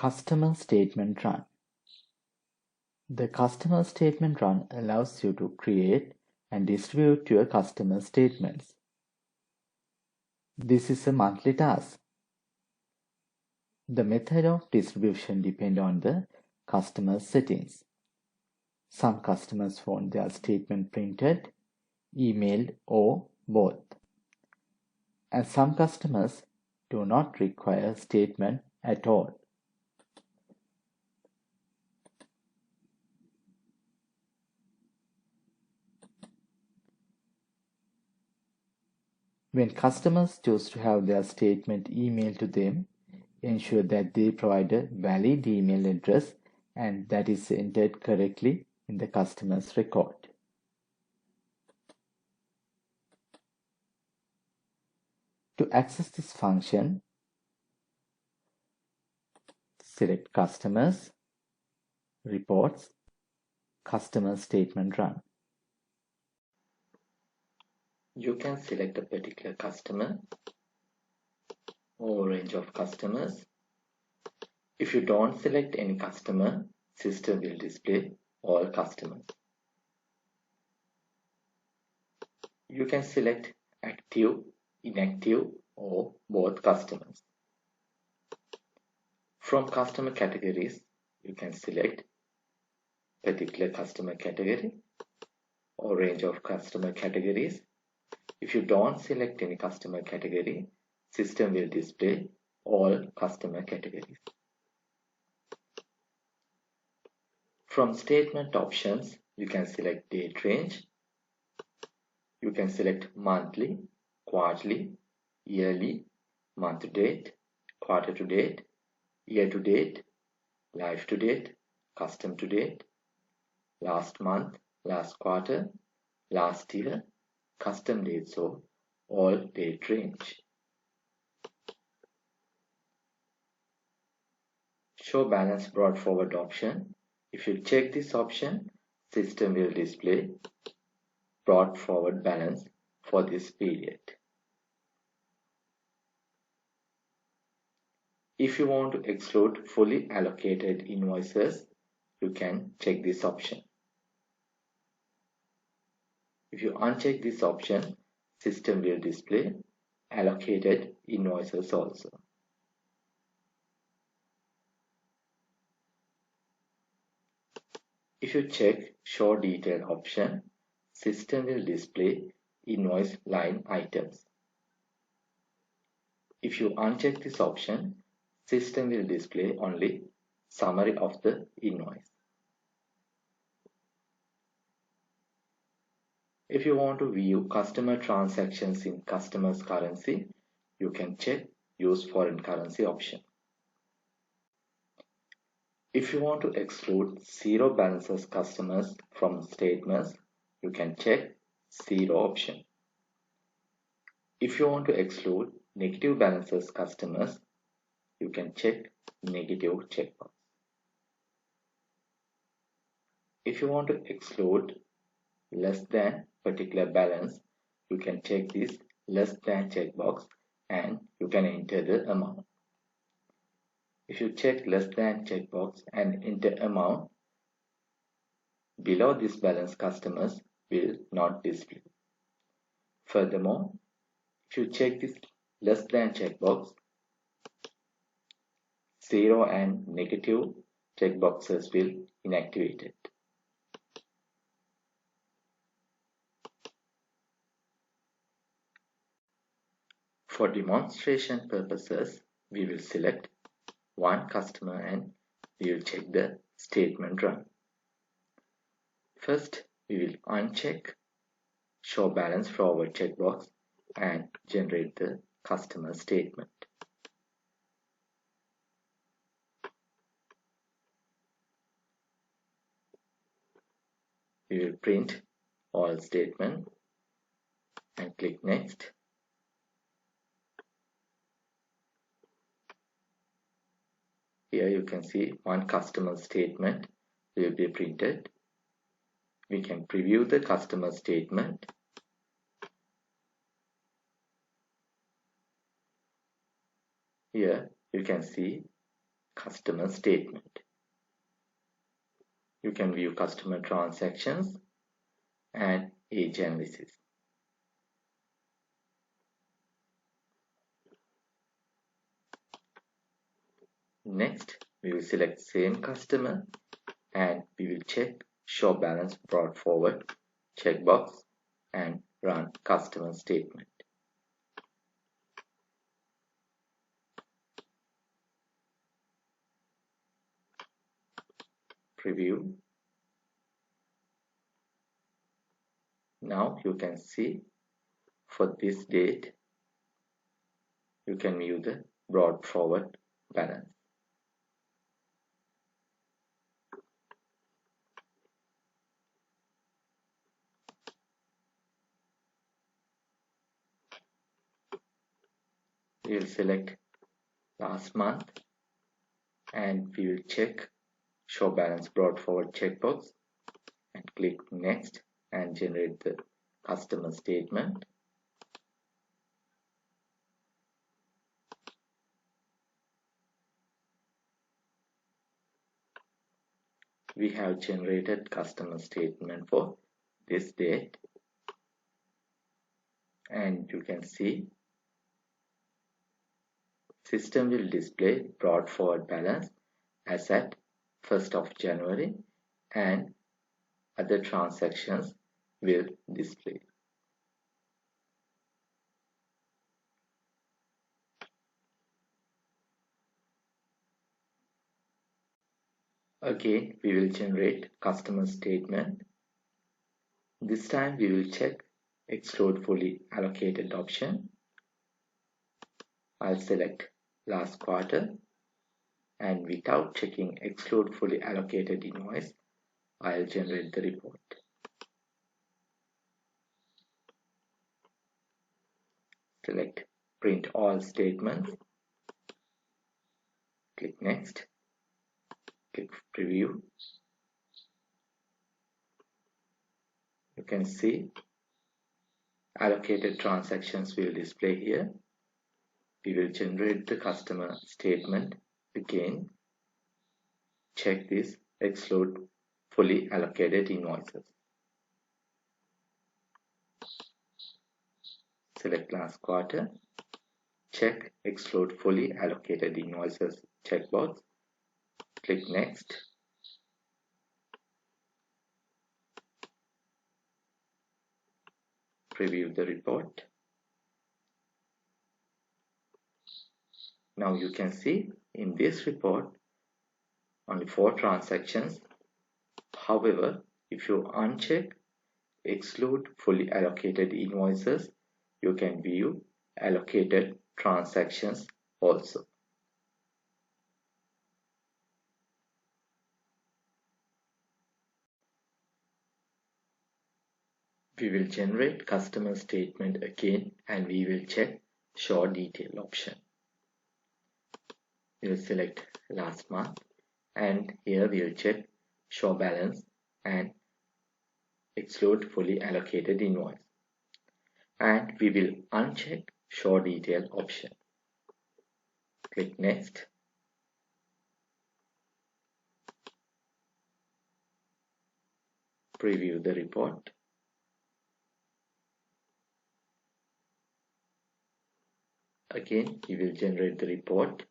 Customer Statement Run. The Customer Statement Run allows you to create and distribute your customer statements. This is a monthly task. The method of distribution depends on the customer's settings. Some customers want their statement printed, emailed, or both. And some customers do not require statement at all. When customers choose to have their statement emailed to them, ensure that they provide a valid email address and that is entered correctly in the customer's record. To access this function, select Customers, Reports, Customer Statement Run. You can select a particular customer or range of customers. If you don't select any customer, system will display all customers. You can select active, inactive, or both customers. From customer categories, you can select particular customer category or range of customer categories. If you don't select any customer category, system will display all customer categories. From statement options, you can select date range. You can select monthly, quarterly, yearly, month to date, quarter to date, year to date, life to date, custom to date, last month, last quarter, last year, custom date, so all date range. Show balance brought forward option. If you check this option, system will display brought forward balance for this period. If you want to exclude fully allocated invoices, you can check this option. If you uncheck this option, system will display allocated invoices also. If you check Show Detail option, system will display invoice line items. If you uncheck this option, system will display only summary of the invoice. If you want to view customer transactions in customer's currency, you can check Use Foreign Currency option. If you want to exclude zero balances customers from statements, you can check Zero option. If you want to exclude negative balances customers, you can check Negative checkbox. If you want to exclude less than particular balance, you can check this less than checkbox and you can enter the amount. If you check less than checkbox and enter amount, below this balance customers will not display. Furthermore, if you check this less than checkbox, zero and negative checkboxes will inactivated. For demonstration purposes, we will select one customer and we will check the statement run. First, we will uncheck Show Balance Forward checkbox and generate the customer statement. We will print all statement and click Next. Here you can see one customer statement will be printed. We can preview the customer statement. Here you can see customer statement. You can view customer transactions and age analysis. Next, we will select same customer and we will check show balance brought forward checkbox and run customer statement. Preview. Now you can see for this date you can view the brought forward balance. We will select last month and we will check show balance brought forward checkbox and click next and generate the customer statement. We have generated customer statement for this date and you can see system will display brought forward balance as at 1st of January and other transactions will display. Again, we will generate customer statement. This time we will check exclude fully allocated option. I'll select last quarter and without checking exclude fully allocated invoice, I'll generate the report. Select print all statements. Click next. Click preview. You can see allocated transactions will display here. We will generate the customer statement again. Check this exclude fully allocated invoices. Select last quarter. Check exclude fully allocated invoices checkbox. Click next. Preview the report. Now you can see in this report only 4 transactions. However, if you uncheck exclude fully allocated invoices, you can view allocated transactions also. We will generate customer statement again and we will check show detail option. We will select last month and here we will check show balance and exclude fully allocated invoice. And we will uncheck show detail option. Click next. Preview the report. Again, we will generate the report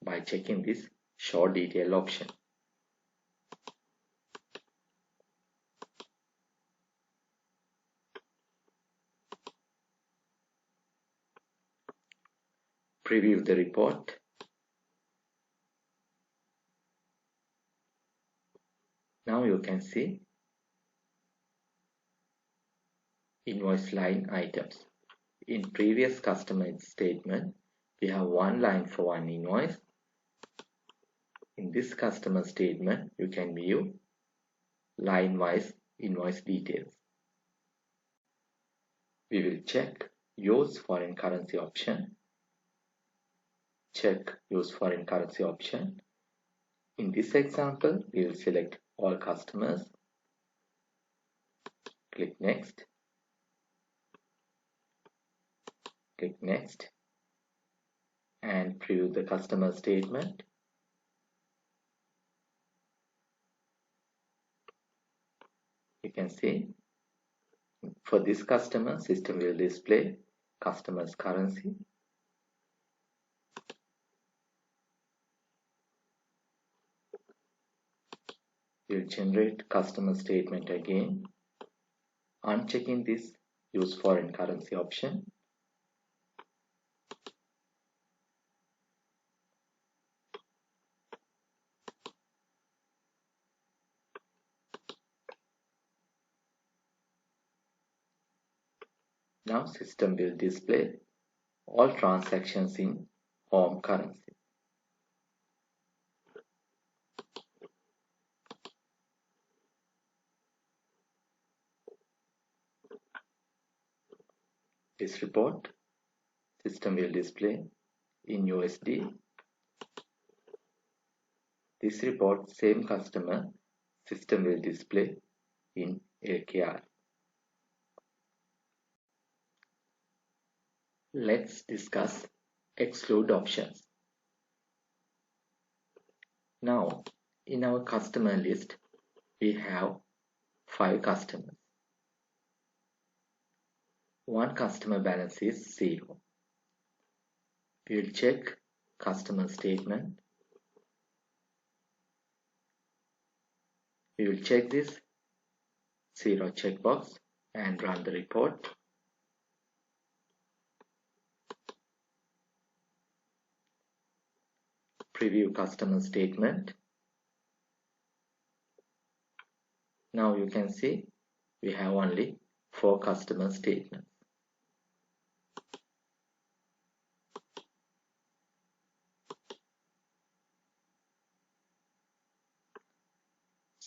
by checking this show detail option. Preview the report. Now you can see invoice line items. In previous customer statement, we have one line for one invoice. In this customer statement, you can view line-wise invoice details. We will check use foreign currency option. Check use foreign currency option. In this example, we will select all customers. Click next. Click next and preview the customer statement. You can see for this customer, system will display customer's currency. We'll generate customer statement again. Unchecking this use foreign currency option. Now system will display all transactions in home currency. This report, system will display in USD. This report, same customer, system will display in LKR. Let's discuss exclude options. Now, in our customer list, we have 5 customers. One customer balance is 0. We will check customer statement. We will check this 0 checkbox and run the report. Preview customer statement. Now you can see we have only 4 customer statements.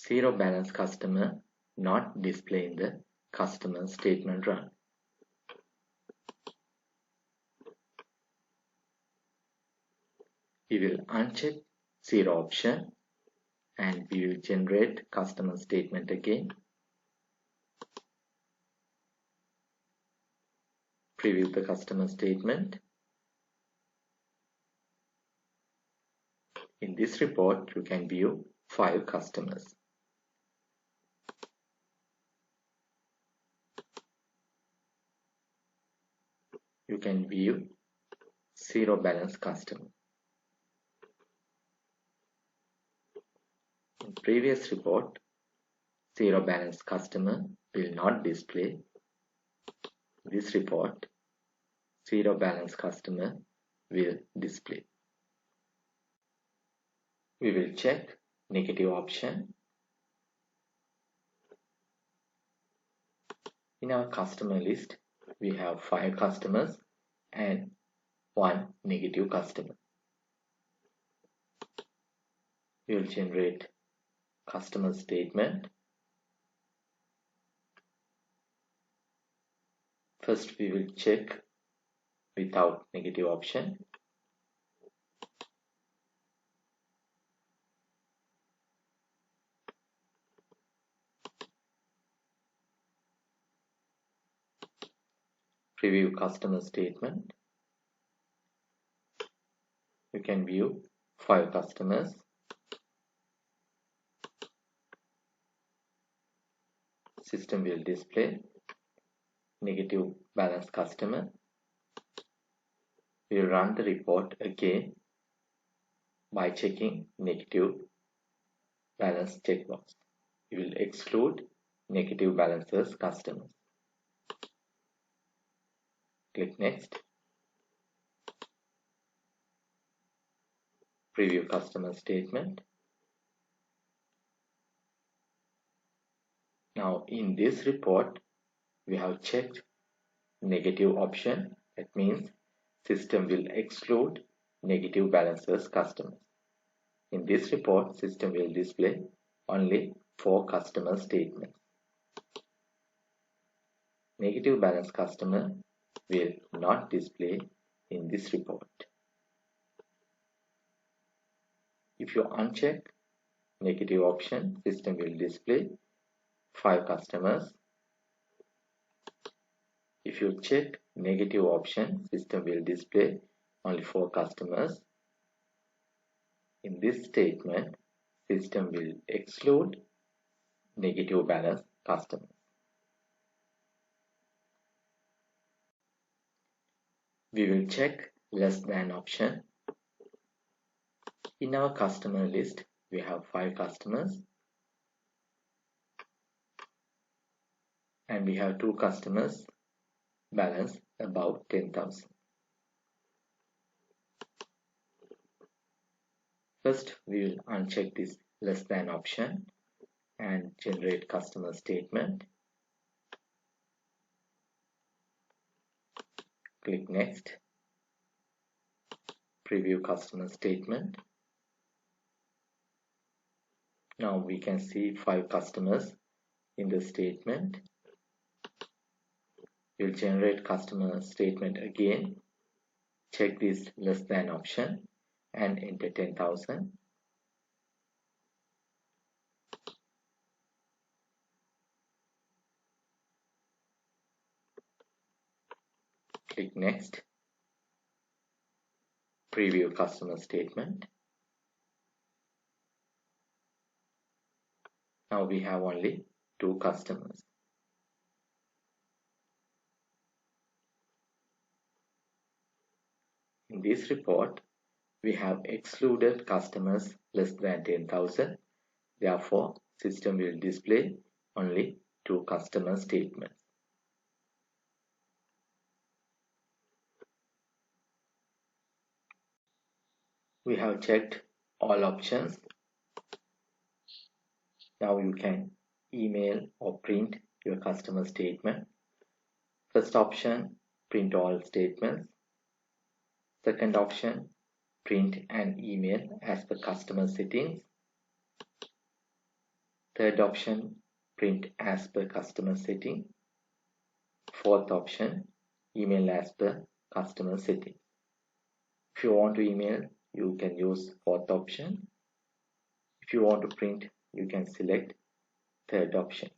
Zero balance customer not displaying the customer statement run. We will uncheck 0 option and we will generate customer statement again. Preview the customer statement. In this report, you can view 5 customers. You can view 0 balance customer. In previous report, 0 balance customer will not display. This report, 0 balance customer will display. We will check negative option. In our customer list, we have 5 customers and 1 negative customer. We will generate customer statement. First, we will check without negative option. Preview customer statement. You can view 5 customers. System will display negative balance customer. We will run the report again by checking negative balance checkbox. We will exclude negative balances customers. Click next. Preview customer statement. Now in this report, we have checked negative option. That means system will exclude negative balances customers. In this report, system will display only 4 customer statements. Negative balance customer will not display in this report. If you uncheck negative option, system will display 5 customers. If you check negative option, system will display only 4 customers. In this statement, system will exclude negative balance customers. We will check less than option. In our customer list, we have 5 customers and we have 2 customers balance above 10,000. First, we will uncheck this less than option and generate customer statement. Click next. Preview customer statement. Now we can see 5 customers in the statement. We'll generate customer statement again. Check this less than option and enter 10,000. Click next. Preview customer statement. Now we have only 2 customers. In this report, we have excluded customers less than 10,000. Therefore, system will display only 2 customer statements. We have checked all options. Now you can email or print your customer statement. First option, print all statements. Second option, print and email as per customer settings. Third option, print as per customer setting. Fourth option, email as per customer setting. If you want to email, you can use fourth option. If you want to print, you can select third option.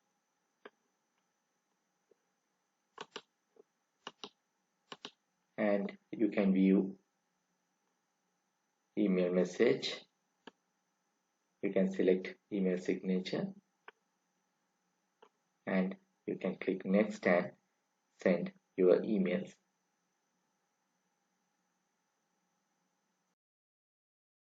And you can view email message. You can select email signature and you can click next and send your emails.